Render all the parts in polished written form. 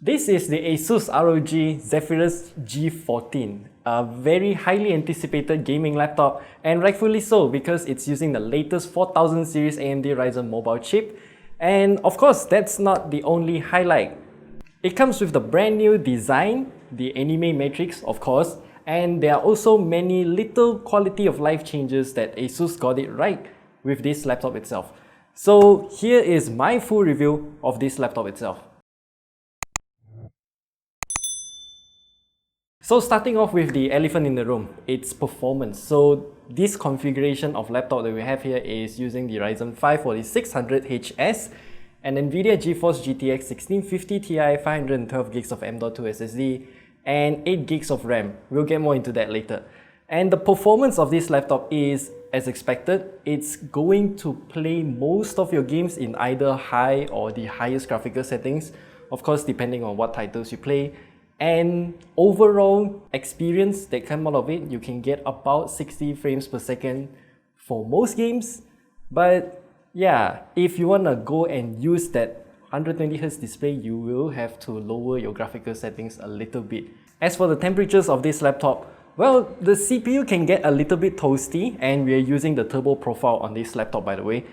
This is the ASUS ROG Zephyrus G14, a very highly anticipated gaming laptop, and rightfully so because it's using the latest 4000 series AMD Ryzen mobile chip. And of course, that's not the only highlight. It comes with the brand new design, the AniMe matrix of course, and there are also many little quality of life changes that ASUS got it right with this laptop itself. So here is my full review of this laptop itself. So starting off with the elephant in the room, its performance. So this configuration of laptop that we have here is using the Ryzen 5 4600HS, an NVIDIA GeForce GTX 1650 Ti 512GB of M.2 SSD, and 8GB of RAM. We'll get more into that later. And the performance of this laptop is, as expected, it's going to play most of your games in either high or the highest graphical settings, of course depending on what titles you play. And overall experience that come out of it, you can get about 60 frames per second for most games. But yeah, if you want to go and use that 120Hz display, you will have to lower your graphical settings a little bit. As for the temperatures of this laptop, well, the CPU can get a little bit toasty, and we are using the turbo profile on this laptop, by the way.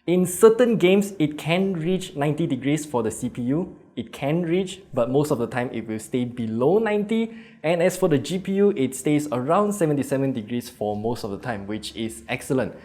In certain games, it can reach 90 degrees for the CPU. It can reach, but most of the time it will stay below 90. And as for the GPU, it stays around 77 degrees for most of the time, which is excellent.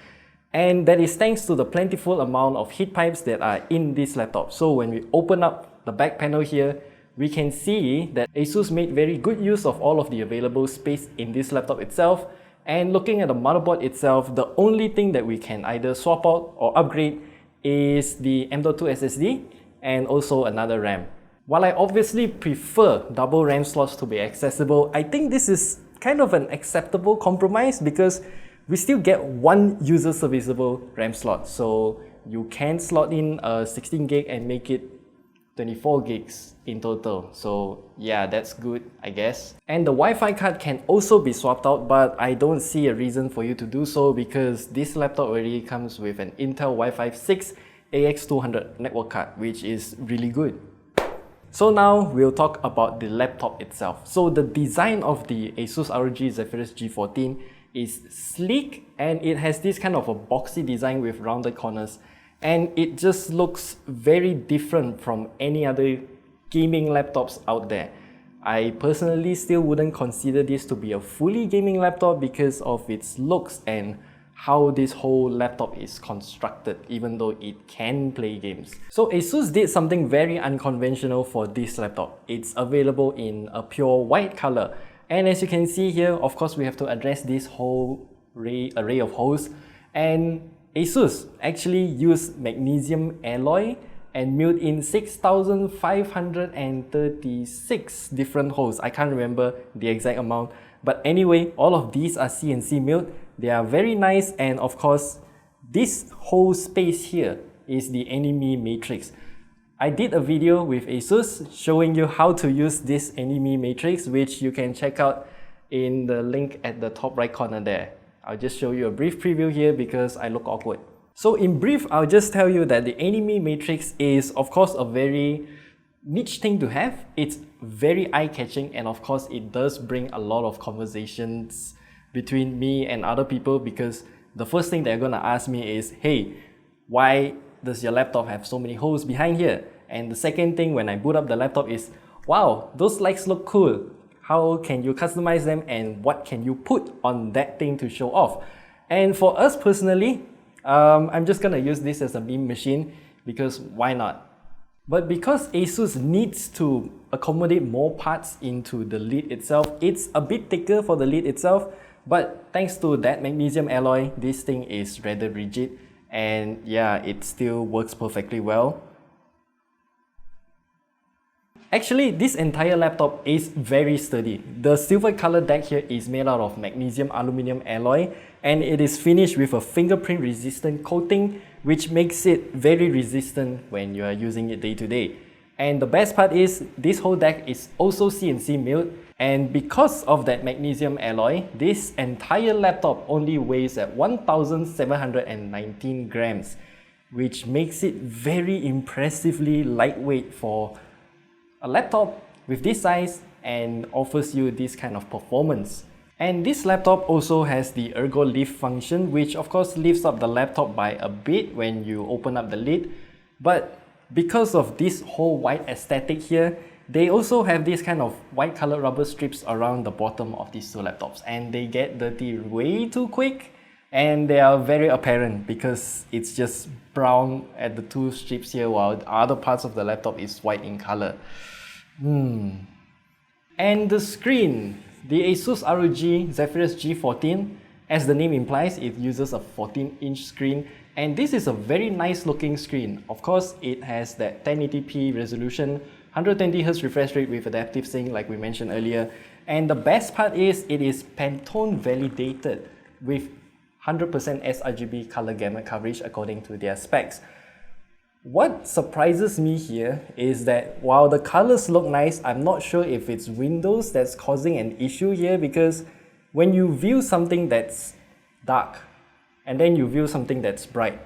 And that is thanks to the plentiful amount of heat pipes that are in this laptop. So when we open up the back panel here, we can see that ASUS made very good use of all of the available space in this laptop itself. And looking at the motherboard itself, the only thing that we can either swap out or upgrade is the M.2 SSD and also another RAM. While I obviously prefer double RAM slots to be accessible, I think this is kind of an acceptable compromise because we still get one user serviceable RAM slot. So you can slot in a 16GB and make it 24GB in total. So yeah, that's good, I guess. And the Wi-Fi card can also be swapped out, but I don't see a reason for you to do so because this laptop already comes with an Intel Wi-Fi 6 AX200 network card, which is really good. So now we'll talk about the laptop itself. So the design of the ASUS ROG Zephyrus G14 is sleek, and it has this kind of a boxy design with rounded corners, and it just looks very different from any other gaming laptops out there. I personally still wouldn't consider this to be a fully gaming laptop because of its looks and how this whole laptop is constructed, even though it can play games. So ASUS did something very unconventional for this laptop. It's available in a pure white color. And as you can see here, of course, we have to address this whole array of holes. And ASUS actually used magnesium alloy and milled in 6,536 different holes. I can't remember the exact amount. But anyway, all of these are CNC milled. They are very nice, and of course, this whole space here is the AniMe matrix. I did a video with ASUS showing you how to use this AniMe matrix, which you can check out in the link at the top right corner there. I'll just show you a brief preview here because I look awkward. So in brief, I'll just tell you that the AniMe matrix is of course a very niche thing to have. It's very eye-catching, and of course it does bring a lot of conversations between me and other people because the first thing they're gonna ask me is, hey, why does your laptop have so many holes behind here? And the second thing when I boot up the laptop is, wow, those lights look cool. How can you customize them, and what can you put on that thing to show off? And for us personally, I'm just gonna use this as a meme machine because why not? But because ASUS needs to accommodate more parts into the lid itself, it's a bit thicker for the lid itself, but thanks to that magnesium alloy, this thing is rather rigid, and yeah, it still works perfectly well. Actually, this entire laptop is very sturdy. The silver color deck here is made out of magnesium aluminum alloy, and it is finished with a fingerprint resistant coating, which makes it very resistant when you are using it day to day. And the best part is, this whole deck is also CNC milled, and because of that magnesium alloy, this entire laptop only weighs at 1,719 grams, which makes it very impressively lightweight for a laptop with this size and offers you this kind of performance. And this laptop also has the ergo lift function, which of course lifts up the laptop by a bit when you open up the lid. But because of this whole white aesthetic here, they also have this kind of white colored rubber strips around the bottom of these two laptops, and they get dirty way too quick, and they are very apparent because it's just brown at the two strips here while the other parts of the laptop is white in color. And the screen, the ASUS ROG Zephyrus G14, as the name implies, it uses a 14-inch screen, and this is a very nice looking screen. Of course, it has that 1080p resolution, 120Hz refresh rate with adaptive sync like we mentioned earlier, and the best part is it is Pantone validated with 100% sRGB color gamut coverage according to their specs. What surprises me here is that while the colors look nice, I'm not sure if it's Windows that's causing an issue here, because when you view something that's dark and then you view something that's bright,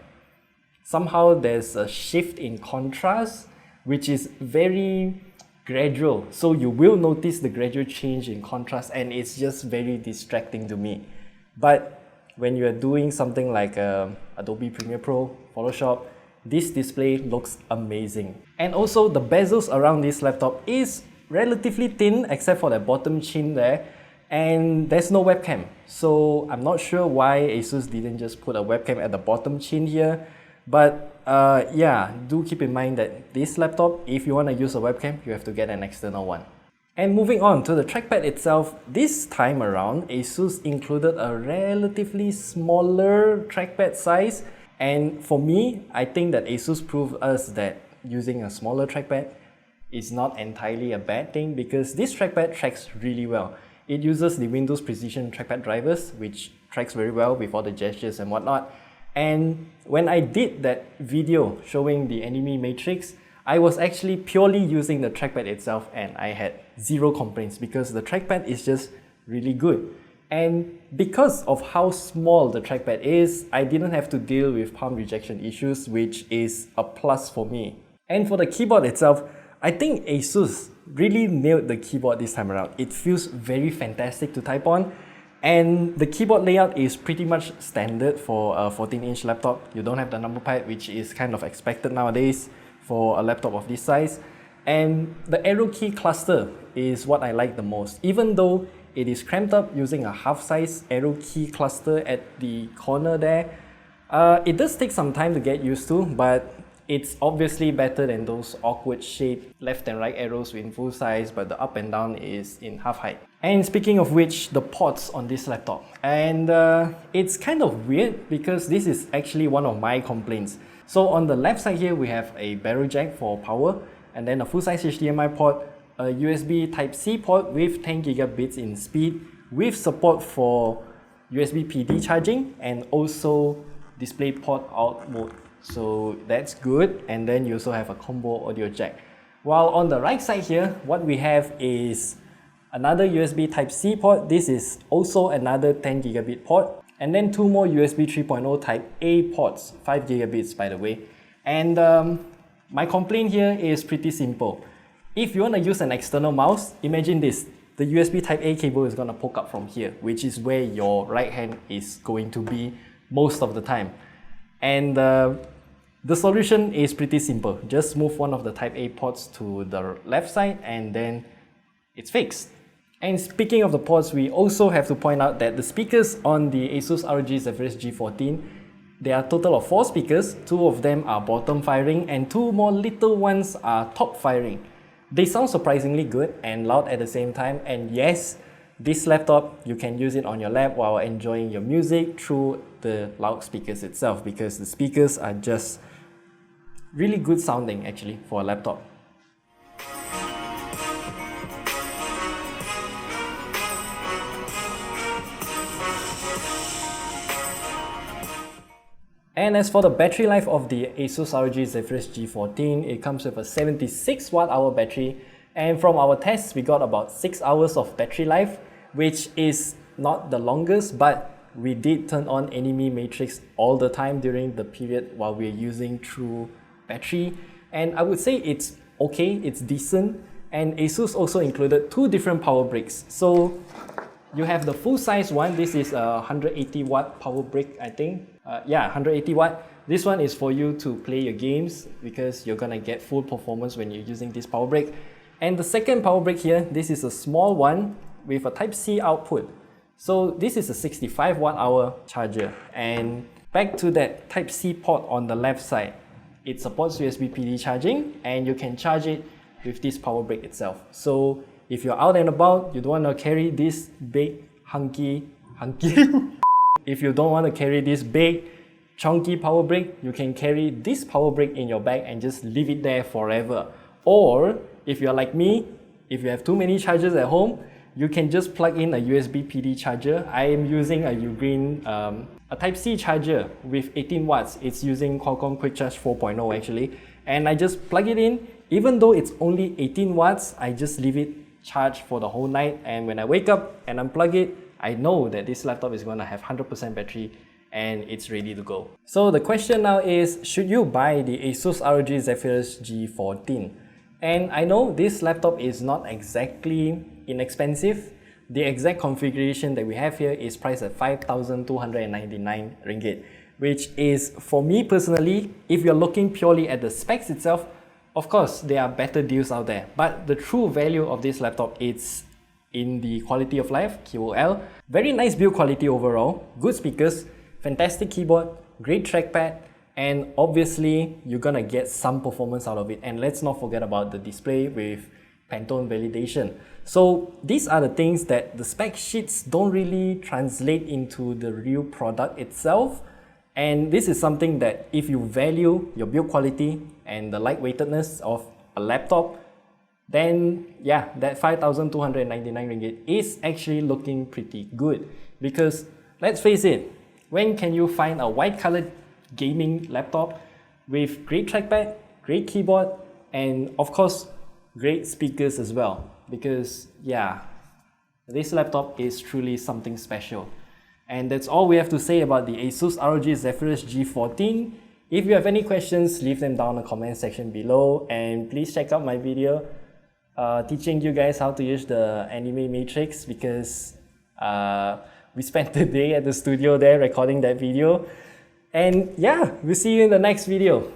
somehow there's a shift in contrast which is very gradual. So you will notice the gradual change in contrast, and it's just very distracting to me. But when you're doing something like Adobe Premiere Pro, Photoshop, this display looks amazing. And also the bezels around this laptop is relatively thin except for the bottom chin there, and there's no webcam. So I'm not sure why ASUS didn't just put a webcam at the bottom chin here. But yeah, do keep in mind that this laptop, if you want to use a webcam, you have to get an external one. And moving on to the trackpad itself, this time around, ASUS included a relatively smaller trackpad size. And for me, I think that ASUS proved us that using a smaller trackpad is not entirely a bad thing, because this trackpad tracks really well. It uses the Windows Precision trackpad drivers, which tracks very well with all the gestures and whatnot. And when I did that video showing the AniMe matrix, I was actually purely using the trackpad itself, and I had zero complaints because the trackpad is just really good. And because of how small the trackpad is, I didn't have to deal with palm rejection issues, which is a plus for me. And for the keyboard itself, I think ASUS really nailed the keyboard this time around. It feels very fantastic to type on. And the keyboard layout is pretty much standard for a 14-inch laptop. You don't have the number pad, which is kind of expected nowadays for a laptop of this size. And the arrow key cluster is what I like the most. Even though it is cramped up using a half-size arrow key cluster at the corner there, it does take some time to get used to, but it's obviously better than those awkward shaped left and right arrows in full size, but the up and down is in half height. And speaking of which, the ports on this laptop. And it's kind of weird because this is actually one of my complaints. So on the left side here, we have a barrel jack for power, and then a full-size HDMI port, a USB Type-C port with 10 gigabits in speed, with support for USB PD charging, and also DisplayPort out mode. So that's good. And then you also have a combo audio jack. While on the right side here, what we have is another USB Type-C port. This is also another 10 gigabit port. And then two more USB 3.0 Type-A ports, 5 gigabits by the way. And my complaint here is pretty simple. If you want to use an external mouse, imagine this. The USB Type-A cable is going to poke up from here, which is where your right hand is going to be most of the time. And the solution is pretty simple. Just move one of the Type-A ports to the left side and then it's fixed. And speaking of the ports, we also have to point out that the speakers on the ASUS ROG Zephyrus G14, there are a total of 4 speakers. 2 of them are bottom firing and 2 more little ones are top firing. They sound surprisingly good and loud at the same time. And yes, this laptop, you can use it on your lap while enjoying your music through the loudspeakers itself, because the speakers are just really good sounding actually for a laptop. And as for the battery life of the ASUS ROG Zephyrus G14, it comes with a 76 watt-hour battery, and from our tests we got about 6 hours of battery life, which is not the longest, but we did turn on AniMe matrix all the time during the period while we're using True battery, and I would say it's okay, it's decent. And ASUS also included 2 different power bricks. So you have the full size one. This is a 180 watt power brick, I think. Yeah, 180 watt. This one is for you to play your games because you're gonna get full performance when you're using this power brick. And the second power brick here, this is a small one with a Type-C output. So this is a 65 watt hour charger. And back to that Type-C port on the left side, it supports USB PD charging and you can charge it with this power brick itself. So if you're out and about, you don't want to carry this big hunky if you don't want to carry this big chunky power brick, you can carry this power brick in your bag and just leave it there forever. Or if you're like me, if you have too many chargers at home, you can just plug in a USB PD charger. I am using a Ugreen a Type-C charger with 18 watts. It's using Qualcomm Quick Charge 4.0 actually. And I just plug it in. Even though it's only 18 watts, I just leave it charged for the whole night. And when I wake up and unplug it, I know that this laptop is going to have 100% battery and it's ready to go. So the question now is, should you buy the ASUS ROG Zephyrus G14? And I know this laptop is not exactly inexpensive. The exact configuration that we have here is priced at 5,299 ringgit, which is, for me personally, if you're looking purely at the specs itself, of course, there are better deals out there. But the true value of this laptop is in the quality of life, QOL. Very nice build quality overall, good speakers, fantastic keyboard, great trackpad, and obviously you're gonna get some performance out of it. And let's not forget about the display with Pantone validation. So these are the things that the spec sheets don't really translate into the real product itself. And this is something that if you value your build quality and the lightweightedness of a laptop, then yeah, that 5,299 ringgit is actually looking pretty good. Because let's face it, when can you find a white colored gaming laptop with great trackpad, great keyboard, and of course, great speakers as well? Because yeah, this laptop is truly something special. And that's all we have to say about the ASUS ROG Zephyrus G14. If you have any questions, leave them down in the comment section below, and please check out my video teaching you guys how to use the AniMe matrix, because we spent the day at the studio there recording that video. And yeah, we'll see you in the next video.